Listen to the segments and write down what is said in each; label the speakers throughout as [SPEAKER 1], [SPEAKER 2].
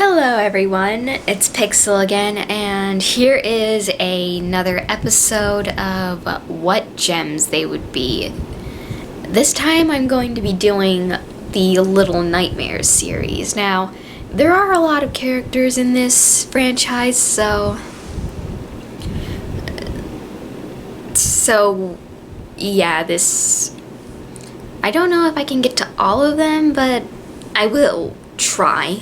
[SPEAKER 1] Hello everyone, it's Pixel again, and here is another episode of what gems they would be. This time I'm going to be doing the Little Nightmares series. Now, there are a lot of characters in this franchise, so yeah, I don't know if I can get to all of them, but I will try.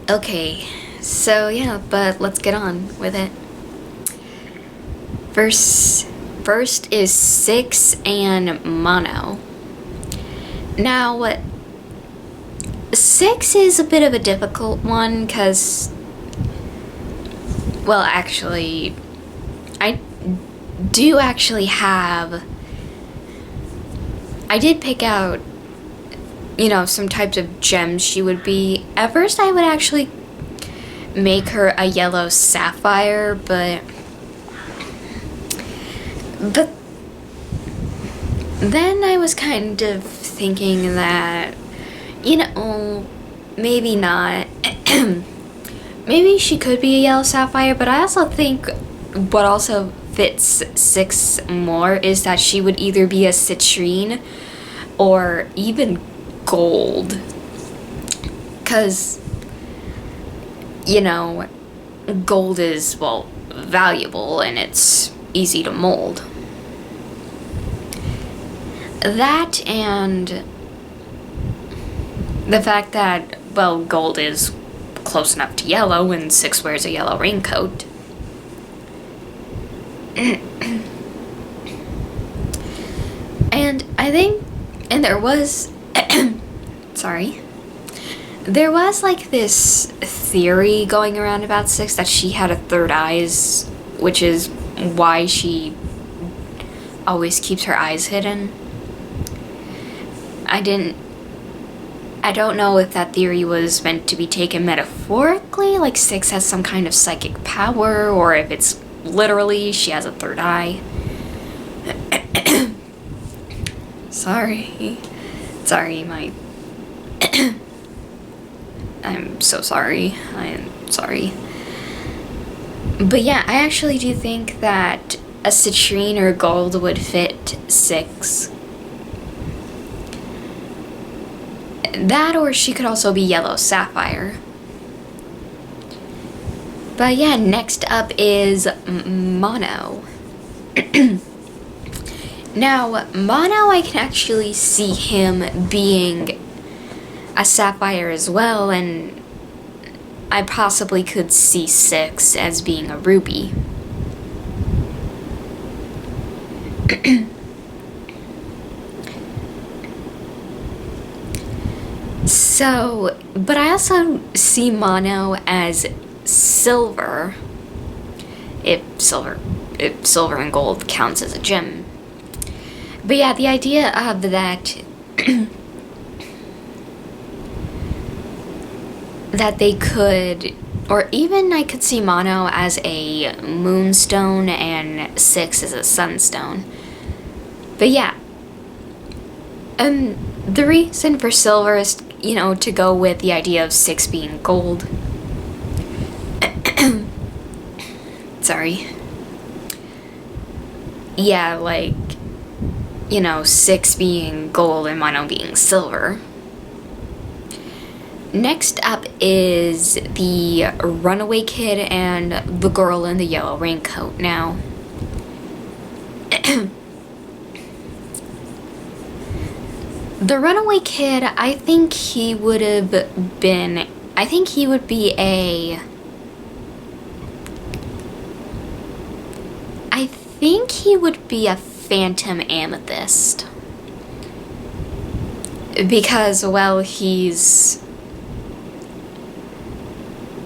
[SPEAKER 1] Okay, so yeah, but let's get on with it. First is 6 and mono. Now, 6 is a bit of a difficult one because, well, actually, I did pick out some types of gems she would be. At first I would actually make her a yellow sapphire, but then I was kind of thinking that, maybe not. Maybe she could be a yellow sapphire, but I also think what also fits 6 more is that she would either be a citrine or even gold, because gold is, well, valuable and it's easy to mold. That and the fact that, well, gold is close enough to yellow and 6 wears a yellow raincoat. And I think, and there was there was like this theory going around about 6 that she had a third eyes, which is why she always keeps her eyes hidden. I don't know if that theory was meant to be taken metaphorically, like 6 has some kind of psychic power, or if it's literally she has a third eye. Sorry, my I'm so sorry. I am sorry. But yeah, I actually do think that a citrine or gold would fit 6. That, or she could also be yellow sapphire. But yeah, next up is mono. Now, mono, I can actually see him being a sapphire as well, and I possibly could see 6 as being a ruby. So, but I also see mono as silver, if silver and gold counts as a gem. But yeah, the idea of that that they could, or even I could see mono as a moonstone and 6 as a sunstone. But yeah, the reason for silver is, to go with the idea of 6 being gold. Sorry. Yeah, 6 being gold and mono being silver. Next up is the runaway kid and the girl in the yellow raincoat. Now, the runaway kid, I think he would be a phantom amethyst. Because, well,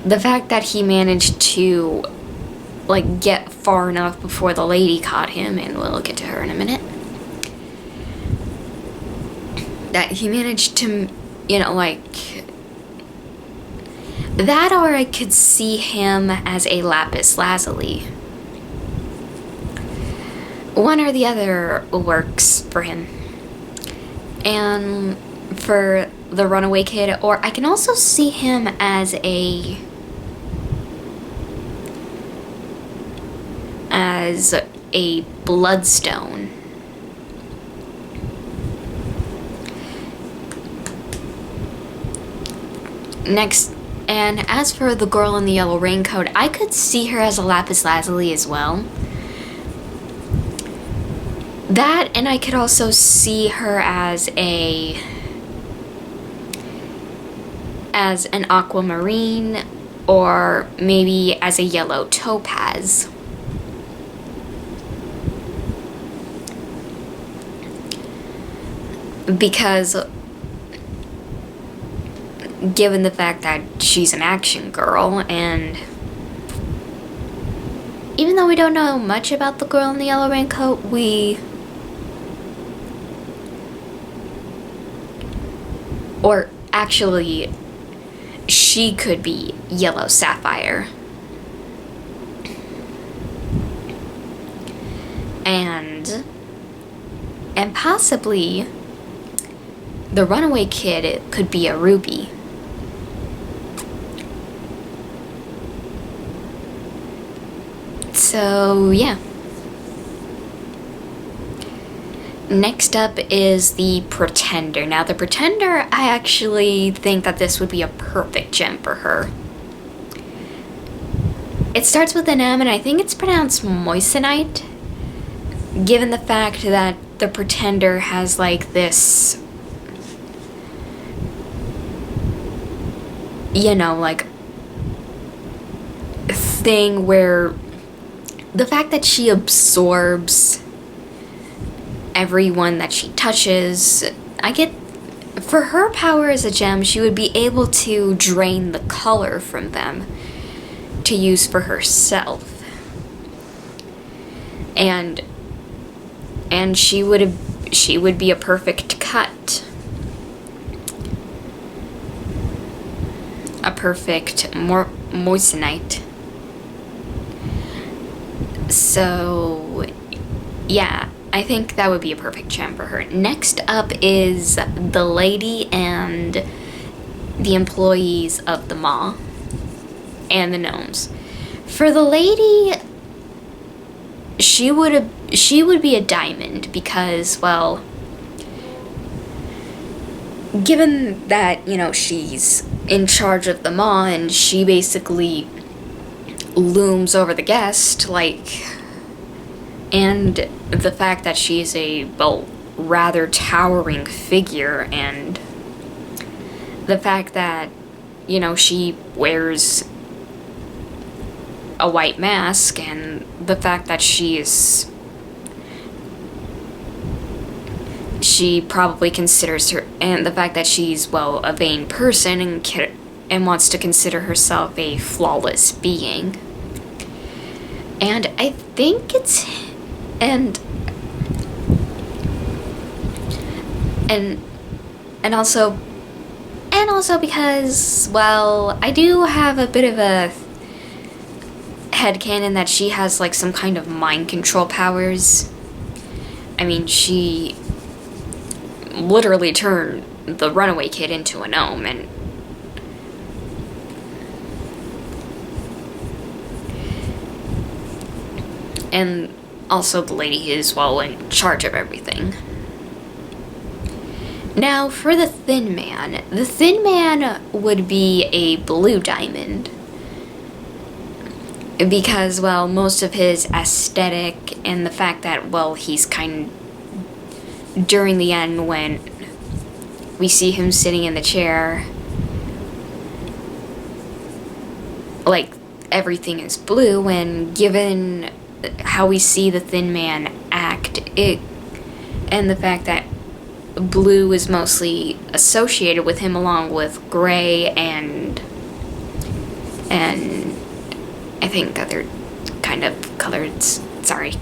[SPEAKER 1] the fact that he managed to, get far enough before the lady caught him, and we'll get to her in a minute, that he managed to, that, or I could see him as a lapis lazuli. One or the other works for him. And for the runaway kid, or I can also see him as a bloodstone. Next, and as for the girl in the yellow raincoat, I could see her as a lapis lazuli as well. That, and I could also see her as an aquamarine, or maybe as a yellow topaz. Because given the fact that she's an action girl, and even though we don't know much about the girl in the yellow raincoat, or actually, she could be yellow sapphire. And possibly the runaway kid could be a ruby. So, yeah. Next up is the Pretender. Now, the Pretender, I actually think that this would be a perfect gem for her. It starts with an M, and I think it's pronounced moissanite, given the fact that the Pretender has, like, this, you know, like, thing where the fact that she absorbs everyone that she touches, for her power as a gem, she would be able to drain the color from them to use for herself. And she would be a perfect cut. A perfect moissanite. So, yeah, I think that would be a perfect gem for her. Next up is the lady and the employees of the mall and the gnomes. For the lady, she would be a diamond because, well, given that, you know, she's in charge of the mall and she basically looms over the guest, like, and the fact that she's a, well, rather towering figure, and the fact that, you know, she wears a white mask, and the fact that she probably considers her, and the fact that she's, well, a vain person and wants to consider herself a flawless being. And I think it's, and also because, well, I do have a bit of a headcanon that she has, like, some kind of mind control powers. I mean, she literally turned the runaway kid into a gnome, and also the lady is, well, in charge of everything. Now, for the Thin Man. The Thin Man would be a blue diamond. Because, well, most of his aesthetic and the fact that, well, he's kind of, during the end when we see him sitting in the chair, like, everything is blue, and given how we see the Thin Man act, and the fact that blue is mostly associated with him, along with gray and I think other kind of colors. Sorry.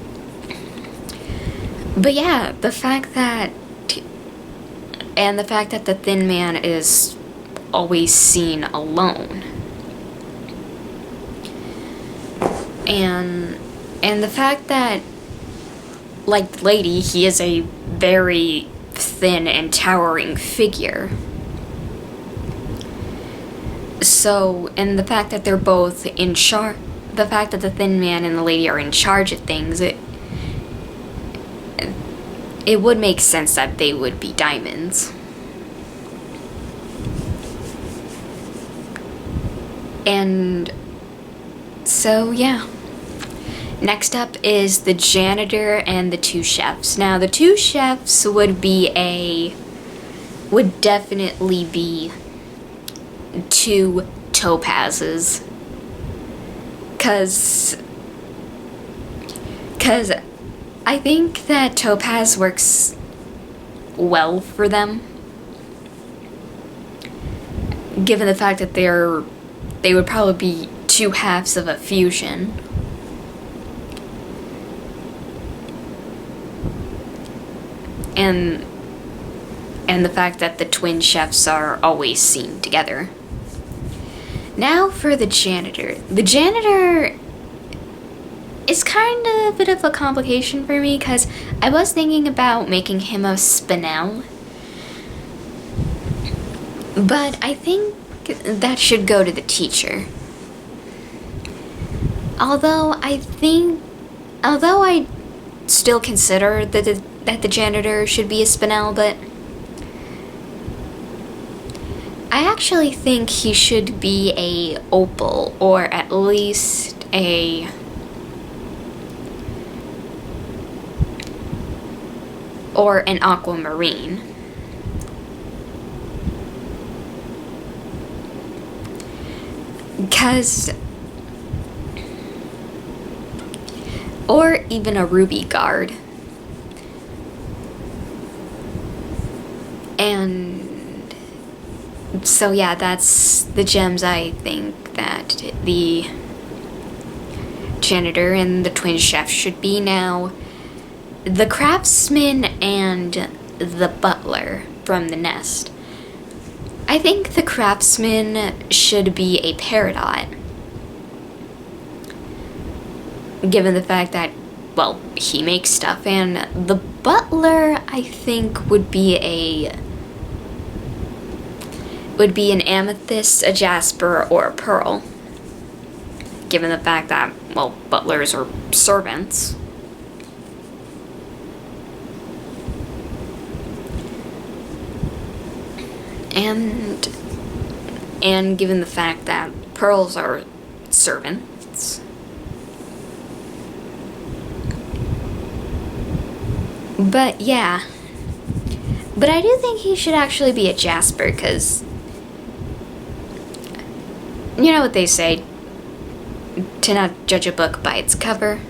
[SPEAKER 1] But yeah, the fact that the Thin Man is always seen alone, and the fact that, like the lady, he is a very thin and towering figure. So, and the fact that they're both in charge, the fact that the thin man and the lady are in charge of things, it would make sense that they would be diamonds. And so, yeah. Next up is the janitor and the two chefs. Now, the two chefs would definitely be two topazes. Cause I think that topaz works well for them, given the fact that they would probably be two halves of a fusion. And the fact that the twin chefs are always seen together. Now for the janitor. The janitor is kind of a bit of a complication for me, because I was thinking about making him a spinel. But I think that should go to the teacher. Although I still consider that the janitor should be a spinel, but I actually think he should be a opal, or at least an aquamarine. Or even a ruby guard. And so yeah, that's the gems I think that the janitor and the twin chef should be. Now, the craftsman and the butler from the nest. I think the craftsman should be a peridot, given the fact that, well, he makes stuff, and the butler, I think, would be an amethyst, a jasper, or a pearl, given the fact that, well, butlers are servants. And given the fact that pearls are servants. But yeah. But I do think he should actually be a jasper, because you know what they say, to not judge a book by its cover.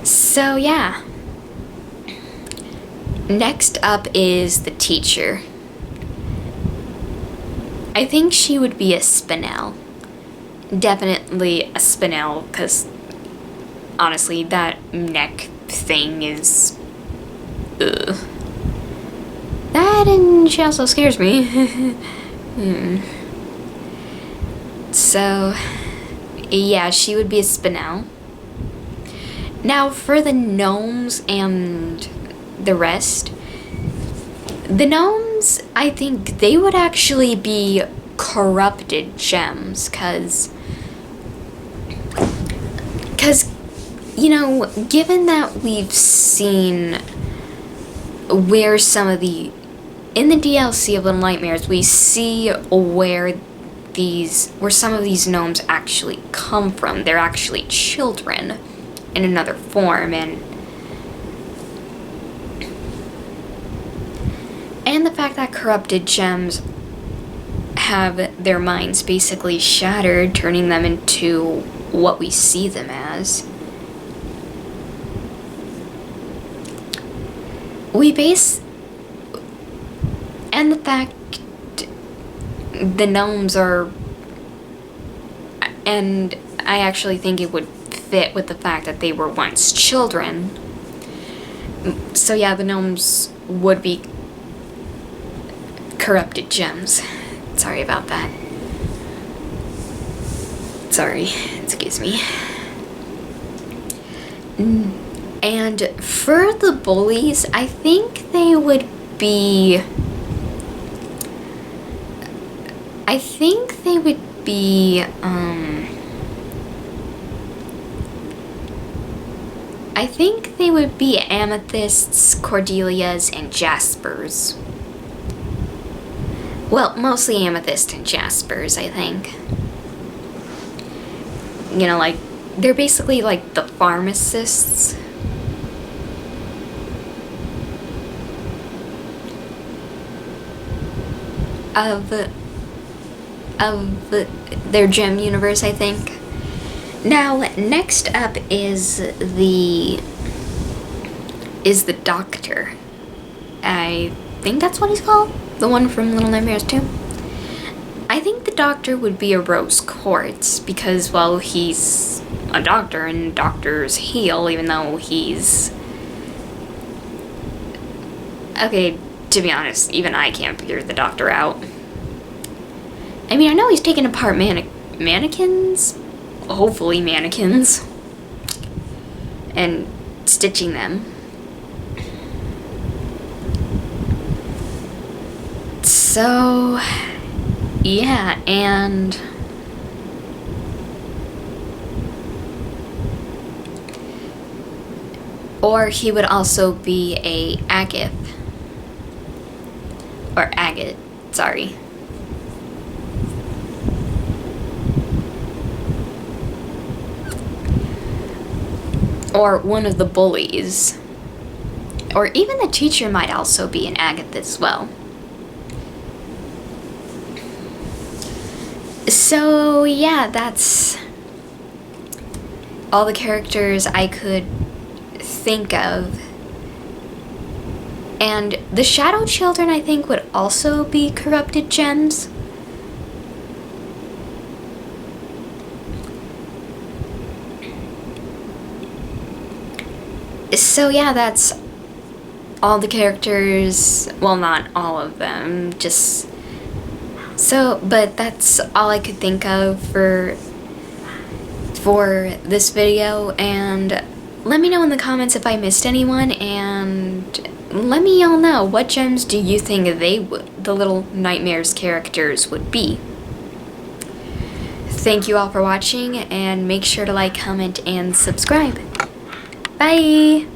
[SPEAKER 1] So yeah. Next up is the teacher. I think she would be a spinel. Definitely a spinel, because honestly, that neck thing is... ugh. That, and she also scares me. So, yeah, she would be a spinel. Now, for the gnomes and the rest, the gnomes, I think they would actually be corrupted gems, because you know, given that we've seen where some of the, in the DLC of Little Nightmares, we see where some of these gnomes actually come from. They're actually children in another form, and the fact that corrupted gems have their minds basically shattered, turning them into what we see them as. And the fact the gnomes are, and I actually think it would fit with the fact that they were once children. So yeah, the gnomes would be corrupted gems. Sorry about that. Sorry, excuse me. And for the bullies, I think they would be... I think they would be, I think they would be amethysts, cordelias, and jaspers. Well, mostly amethyst and jaspers, I think. You know, like, they're basically like the pharmacists. Of their gem universe, I think. Now, next up is the doctor. I think that's what he's called. The one from Little Nightmares 2. I think the doctor would be a rose quartz because, well, he's a doctor and doctors heal, even though he's... Okay, to be honest, even I can't figure the doctor out. I mean, I know he's taking apart mannequins, hopefully mannequins, and stitching them. So, yeah, and... Or he would also be a agate. Or agate, sorry. Or one of the bullies. Or even the teacher might also be an agate as well. So yeah, that's all the characters I could think of. And the Shadow Children, I think, would also be corrupted gems. So yeah, that's all the characters. Well, not all of them, just... So, but that's all I could think of for this video, and let me know in the comments if I missed anyone, and let me all know, what gems do you think the Little Nightmares characters would be? Thank you all for watching, and make sure to like, comment, and subscribe. Bye!